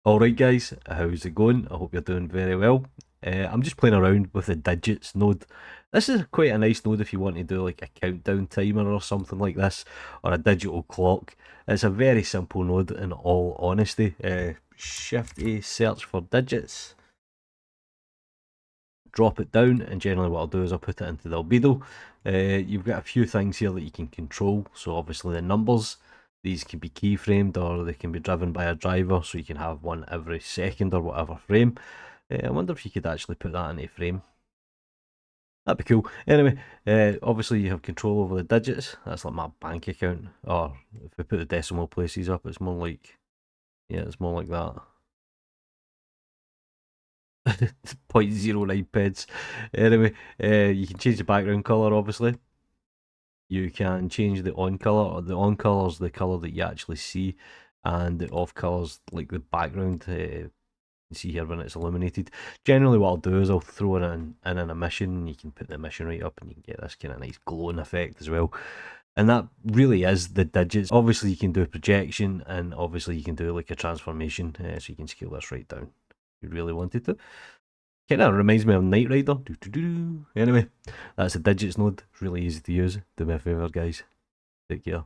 Alright guys, how's it going? I hope you're doing very well. I'm just playing around with the digits node. This is quite a nice node if you want to do like a countdown timer or something like this, or a digital clock. It's a very simple node in all honesty. Shift A, search for digits, drop it down, and generally what I'll do is I'll put it into the albedo. You've got a few things here that you can control, so obviously the numbers. These can be keyframed or they can be driven by a driver, so you can have one every second or whatever frame. I wonder if you could actually put that in a frame. That'd be cool. Anyway, obviously you have control over the digits. That's like my bank account. Or if we put the decimal places up, it's more like, yeah, it's more like that. 0.09 pence. Anyway, you can change the background colour, obviously. You can change the on colour. The on colour is the colour that you actually see, and the off colour is like the background. You see here when it's illuminated. Generally, what I'll do is I'll throw in an emission. You can put the emission right up, and you can get this kind of nice glowing effect as well. And that really is the digits. Obviously, you can do a projection, and obviously you can do like a transformation, so you can scale this right down if you really wanted to. Kind of reminds me of Knight Rider. Anyway, that's a digits node. It's really easy to use. Do me a favour, guys. Take care.